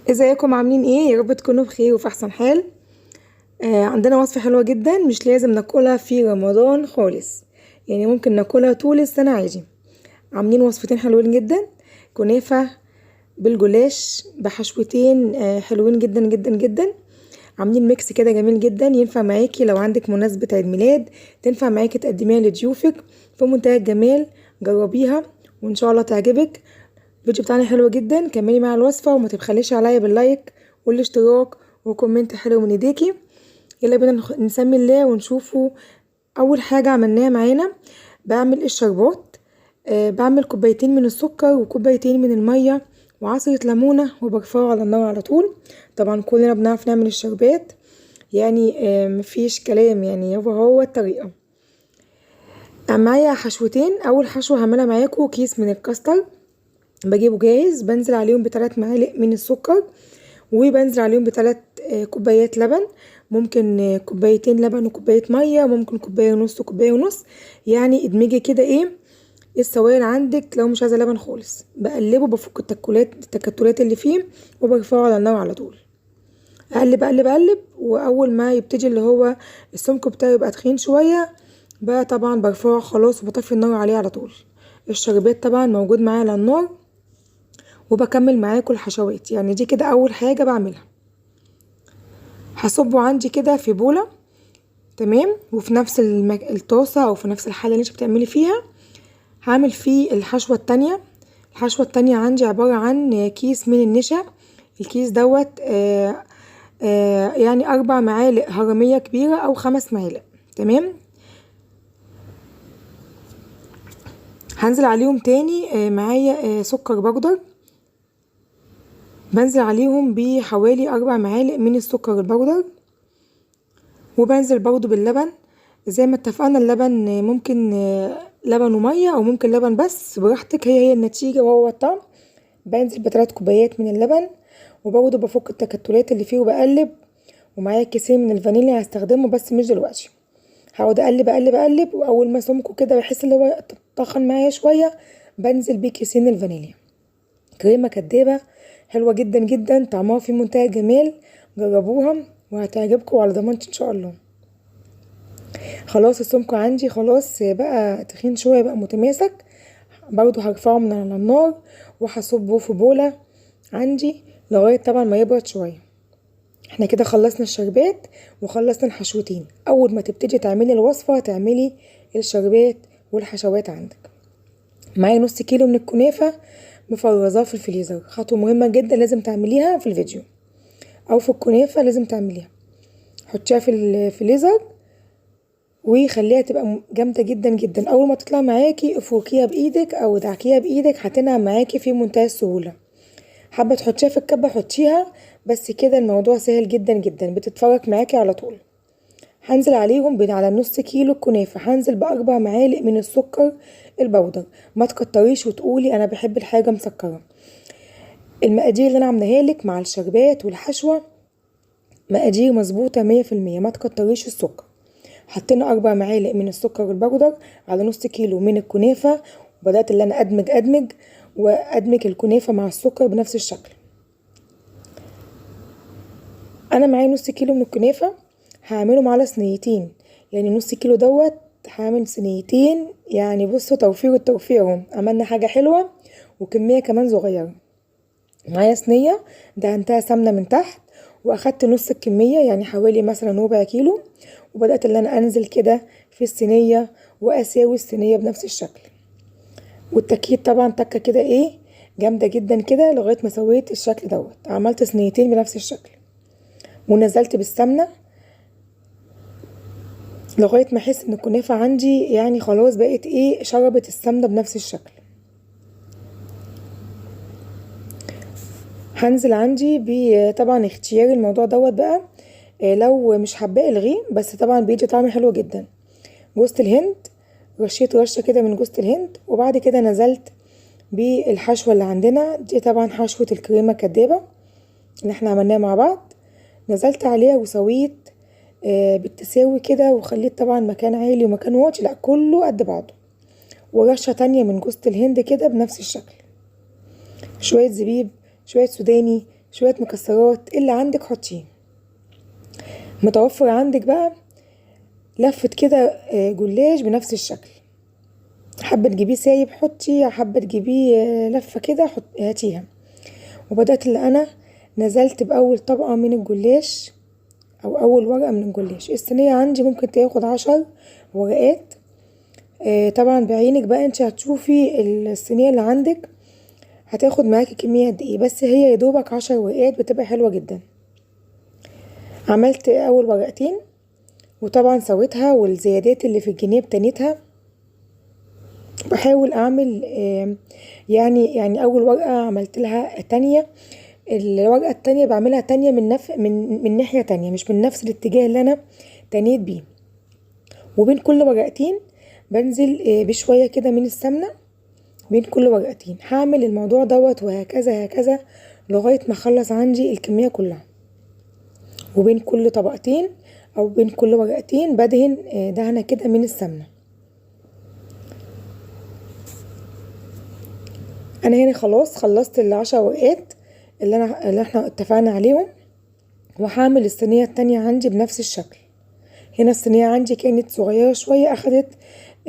ازيكم عاملين ايه؟ يا رب تكونوا بخير وفي احسن حال. عندنا وصفة حلوة جدا، مش لازم ناكلها في رمضان خالص، يعني ممكن ناكلها طول السنة عادي. عاملين وصفتين حلوين جدا: كنافة بالجلاش بحشوتين حلوين جدا جدا جدا. عاملين ميكس كده جميل جدا، ينفع معاكي لو عندك مناسبة عيد ميلاد، تنفع معاكي تقدميها لضيوفك في منتهى الجمال. جربيها وان شاء الله تعجبك. الفيديو بتاعنا حلو جدا، كملي مع الوصفة وما تبخليش عليا باللايك والاشتراك وكومنت حلو من ايديكي. يلا بينا نسمي الله ونشوفه. اول حاجة عملناها معانا، بعمل الشربات. بعمل كوبايتين من السكر وكوبايتين من المية وعصرة ليمونة وبرفعه على النار على طول. طبعا كلنا بنعرف نعمل الشربات، يعني مفيش كلام، يعني هو الطريقة. معايا حشوتين. اول حشوة هعملها معاكم كيس من الكاستر، بجيبه جاهز، بنزل عليهم ب3 معالق من السكر، وبنزل عليهم ب3 كوبايات لبن. ممكن كوبايتين لبن وكوباية مية، ممكن كوباية ونص وكوباية ونص، يعني ادمجي كده ايه السوائل عندك. لو مش عايزة لبن خالص بقلبه، بفك التكتلات اللي فيه وبرفعه على النار على طول. اقلب اقلب اقلب، واول ما يبتدي اللي هو السمك بتاعه يبقى تخين شوية بقى، طبعا برفعه خلاص وبطفي النار عليه على طول. الشربات طبعا موجود معايا على النار، وبكمل معاكم الحشوات. يعني دي كده اول حاجة بعملها. هصبه عندي كده في بولة، تمام، وفي نفس الطاسة او في نفس الحلة اللي انت بتعملي فيها هعمل فيه الحشوة التانية. الحشوة التانية عندي عبارة عن كيس من النشا. الكيس دوت يعني 4 معالق هرمية كبيرة او 5 معالق، تمام. هنزل عليهم تاني معايا سكر بودر، بنزل عليهم بحوالي 4 معالق من السكر البودر، وبنزل برضو باللبن زي ما اتفقنا. اللبن ممكن لبن ومية او ممكن لبن بس، براحتك، هي النتيجة وهو الطعم. بنزل ب3 كوبايات من اللبن، وبرضو بفك التكتلات اللي فيه وبقلب. ومعايا كيسين من الفانيليا هستخدمه بس مش دلوقتي. هقعد اقلب اقلب اقلب، واول ما سمكه كده بحس ان هو طخن معايا شوية بنزل بيه كيسين الفانيليا. كريمة كدابة حلوة جدا جدا، طعمها في منتهى الجمال. جربوها وهتعجبكم على ضمانتي ان شاء الله. خلاص السمك عندي خلاص بقى تخين شوية، بقى متماسك. برضو هرفعه من على النار وهصبه في بولة عندي لغاية طبعا ما يبرد شوية. احنا كده خلصنا الشربات وخلصنا الحشوتين. اول ما تبتدي تعملي الوصفة تعملي الشربات والحشوات عندك. معايا نص كيلو من الكنافة مفرزاه في الفريزر. خطوة مهمة جدا لازم تعمليها في الفيديو او في الكنافة، لازم تعمليها. حطيها في الفريزر وخليها تبقى جامده جدا جدا. اول ما تطلع معاكي افركيها بايدك او دعكيها بايدك، هتنعم معاكي في منتهى السهوله. حابه تحطيها في الكبه حطيها، بس كده الموضوع سهل جدا جدا، بتتفرك معاكي على طول. هنزل عليهم على نص كيلو الكنافه هنزل ب4 معالق من السكر البودر. ما تكتريش وتقولي انا بحب الحاجه مسكره. المقادير اللي انا عاملاها لك مع الشربات والحشوه مقادير مظبوطه 100%. ما تكتريش السكر. حطينا 4 معالق من السكر البودر على نص كيلو من الكنافة، وبدأت اللي انا ادمج الكنافة مع السكر بنفس الشكل. انا معايا نص كيلو من الكنافة هعملهم على صينيتين، يعني نص كيلو دوت هعمل صينيتين. يعني بصوا توفير التوفير اهو، عملنا حاجة حلوة وكمية كمان صغيرة. معايا صينية دهنتها سمنة من تحت، واخدت نص الكمية يعني حوالي مثلا ربع كيلو، وبدأت اللي انا انزل كده في الصينية واساوي الصينية بنفس الشكل. والتأكيد طبعا تكة كده ايه جامدة جدا كده لغاية ما سويت الشكل دوت. عملت صينيتين بنفس الشكل ونزلت بالسمنة لغاية ما احس ان الكنافة عندي يعني خلاص بقت ايه شربت السمنة بنفس الشكل. هنزل عندي طبعا اختياري الموضوع دوت بقى. لو مش حباه الغيه، بس طبعا بيدي طعم حلو جدا. جوز الهند، رشيت رشه كده من جوز الهند، وبعد كده نزلت بالحشوه اللي عندنا دي. طبعا حشوه الكريمه كدابه اللي احنا عملناها مع بعض، نزلت عليها وسويت بالتساوي كده، وخليت طبعا مكان عالي ومكان واطي لا كله قد بعضه. ورشه تانية من جوز الهند كده بنفس الشكل. شويه زبيب، شويه سوداني، شوية مكسرات اللي عندك حطيه. متوفر عندك بقى لفة كده جلاش بنفس الشكل، حابة تجيبيه سايب حطي، حابة تجيبيه لفة كده هاتيها. وبدأت اللي انا نزلت باول طبقة من الجلاش او اول ورقة من الجلاش. الصينية عندي ممكن تاخد 10 ورقات. طبعا بعينك بقى انت هتشوفي الصينية اللي عندك هتاخد معاكي كمية قد ايه، بس هي يدوبك 10 ورقات بتبقى حلوة جدا. عملت اول ورقتين وطبعا سويتها، والزيادات اللي في الجناب تنيتها. بحاول اعمل يعني اول ورقة عملت لها تانية، الورقة التانية بعملها تانية من ناحية تانية، مش من نفس الاتجاه اللي انا تنيت بيه. وبين كل ورقتين بنزل بشوية كده من السمنة بين كل ورقتين. هعمل الموضوع دوت وهكذا هكذا لغاية ما اخلص عندي الكمية كلها. وبين كل طبقتين او بين كل ورقتين بدهن دهنة كده من السمنة. انا هنا خلاص خلصت ال10 ورقات اللي احنا اتفقنا عليهم، وهعمل الصينية التانية عندي بنفس الشكل. هنا الصينية عندي كانت صغيرة شوية، اخدت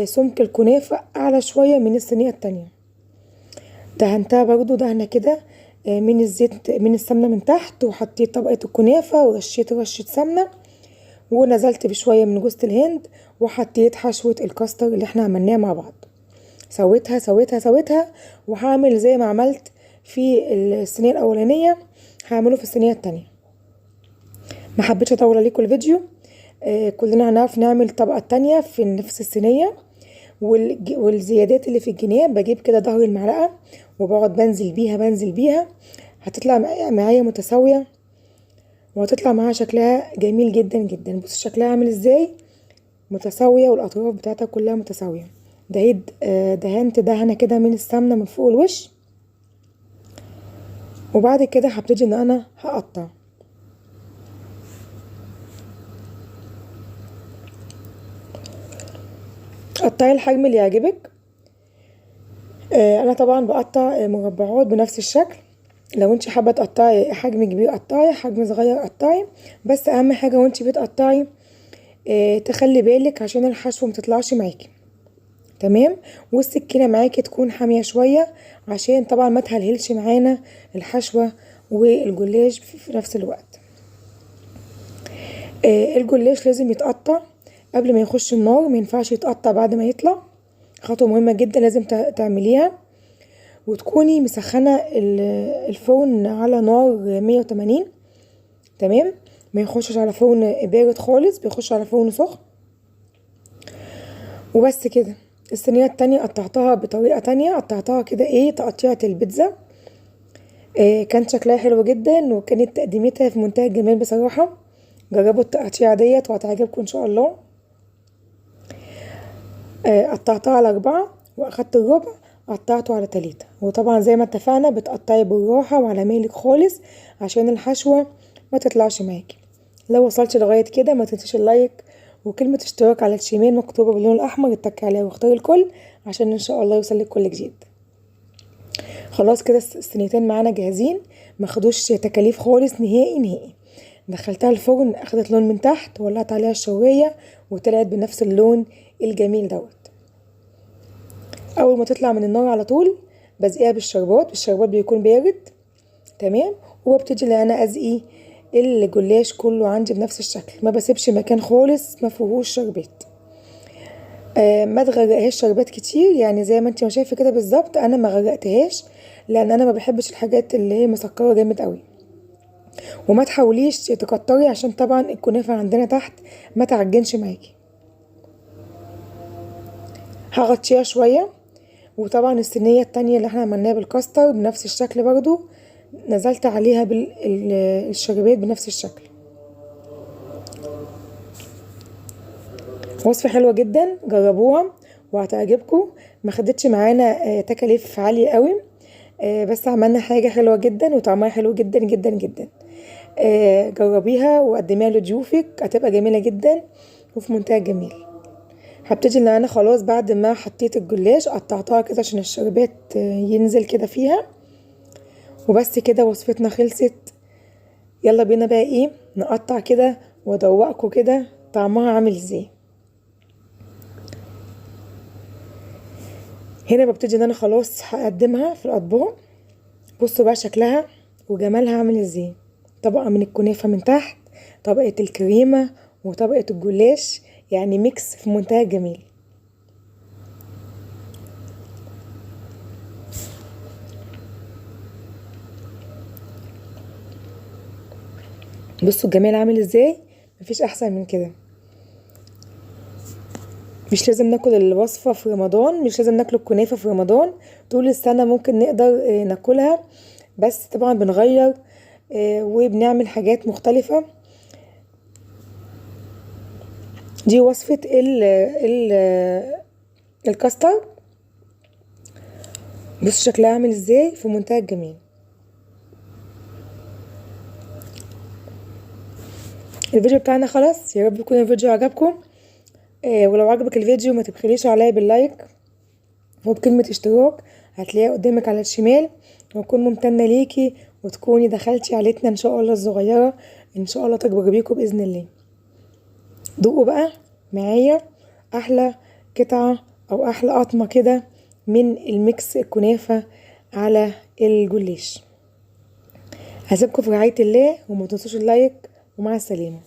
سمك الكنافة اعلى شوية من الصينية التانية. دهنتها برضو دهنة كده من الزيت من السمنة من تحت، وحطيت طبقة الكنافة ورشيت رشة سمنة، ونزلت بشوية من جوز الهند، وحطيت حشوة الكاستر اللي احنا عملناها مع بعض. سويتها سويتها سويتها، وهعمل زي ما عملت في الصينية الاولانية هعمله في الصينية التانية. ما حبيتش اطول عليكم الفيديو. كلنا هنعرف نعمل الطبقة التانية في نفس الصينية. والزيادات اللي في الجناب بجيب كده ظهر المعلقة وبقعد بنزل بيها هتطلع معايا متساوية، وهتطلع معاها شكلها جميل جدا جدا. بص شكلها عامل ازاي، متساوية والاطراف بتاعتها كلها متساوية. دهنت دهنة كده من السمنة من فوق الوش. وبعد كده هبتدي ان انا هقطع. قطعي الحجم اللي يعجبك. انا طبعا بقطع مربعات بنفس الشكل. لو انت حابه تقطعي حجم كبير قطعي، حجم صغير قطعي، بس اهم حاجه وانت بتقطعي تخلي بالك عشان الحشوه متطلعش معاكي. تمام. والسكينه معاكي تكون حاميه شويه عشان طبعا ما تهلهلش معانا الحشوه والجلاش في نفس الوقت. الجلاش لازم يتقطع قبل ما يخش النار، ما ينفعش يتقطع بعد ما يطلع. خطوه مهمه جدا لازم تعمليها. وتكوني مسخنه الفرن على نار 180. تمام. ما يخشش على فرن بارد خالص، بيخش على فرن سخن. وبس كده. الصينيه التانية قطعتها بطريقه تانية، قطعتها كده تقطيعه البيتزا. كان شكلها حلو جدا، وكانت تقديمتها في منتهى الجمال بصراحه. جربوا التقطيعه ديت وهتعجبكم ان شاء الله. قطعتها على 4 واخدت الربع قطعته على 3. وطبعا زي ما اتفقنا بتقطعي بالراحه وعلى مهلك خالص عشان الحشوه ما تطلعش معاكي. لو وصلتي لغايه كده ما تنسيش اللايك وكلمه اشتراك على الشمال مكتوبه باللون الاحمر، اتكي عليها واختاري الكل عشان ان شاء الله يوصلك كل جديد. خلاص كده الصينيتين معانا جاهزين، ما خدوش تكاليف خالص نهائي نهائي. دخلتها الفرن اخدت لون من تحت، ولعت عليها الشوايه وطلعت بنفس اللون الجميل دوت. اول ما تطلع من النار على طول بزقيها بالشربات بيكون بارد. تمام. وببتدي ان انا ازقي الجلاش كله عندي بنفس الشكل، ما بسيبش مكان خالص ما فيهوش شربات. ما تغرقهاش شربات كتير، يعني زي ما انت ما شايفه كده بالظبط. انا ما غرقتهاش لان انا ما بحبش الحاجات اللي هي مسكره جامد قوي. وما تحاوليش تكتري عشان طبعا الكنافه عندنا تحت ما تعجنش معاكي. هغطيها شويه. وطبعا الصينيه التانية اللي احنا عملناها بالكاستر بنفس الشكل برضو نزلت عليها بالشربات بنفس الشكل. وصفة حلوة جدا، جربوها وهتعجبكم. ما خدتش معانا تكاليف عالية قوي، بس عملنا حاجة حلوة جدا وطعمها حلو جدا جدا جدا. جربيها وقدميها لضيوفك، هتبقى جميلة جدا وفي منتهى الجمال. هبتدي ان انا خلاص بعد ما حطيت الجلاش قطعتها كده عشان الشربات ينزل كده فيها. وبس كده وصفتنا خلصت. يلا بينا بقى ايه نقطع كده وادوقكم كده طعمها عامل ازاي. هنا ببتدي ان انا خلاص هقدمها في الاطباق. بصوا بقى شكلها وجمالها عامل ازاي، طبقة من الكنافة من تحت، طبقة الكريمة وطبقة الجلاش، يعني ميكس في منتهى الجمال. بصوا الجمال عامل ازاي، مفيش احسن من كده. مش لازم ناكل الوصفة في رمضان، مش لازم ناكل الكنافة في رمضان، طول السنة ممكن نقدر ناكلها، بس طبعا بنغير وبنعمل حاجات مختلفة. دي وصفة ال الكاستر. بص شكلها عامل ازاي في منتهى الجمال. الفيديو بتاعنا خلاص، يا رب يكون الفيديو عجبكم. ولو عجبك الفيديو ما تبخليش عليا باللايك وبكلمة اشتراك هتلاقيها قدامك على الشمال، واكون ممتنة ليكي وتكوني دخلتي عيلتنا ان شاء الله الصغيرة، ان شاء الله تكبر بيكم باذن الله. دوقوا بقى معايا احلى قطعة او احلى قطمة كده من الميكس الكنافة على الجلاش. هسيبكم في رعاية الله، وما تنسوش اللايك، ومع السلامة.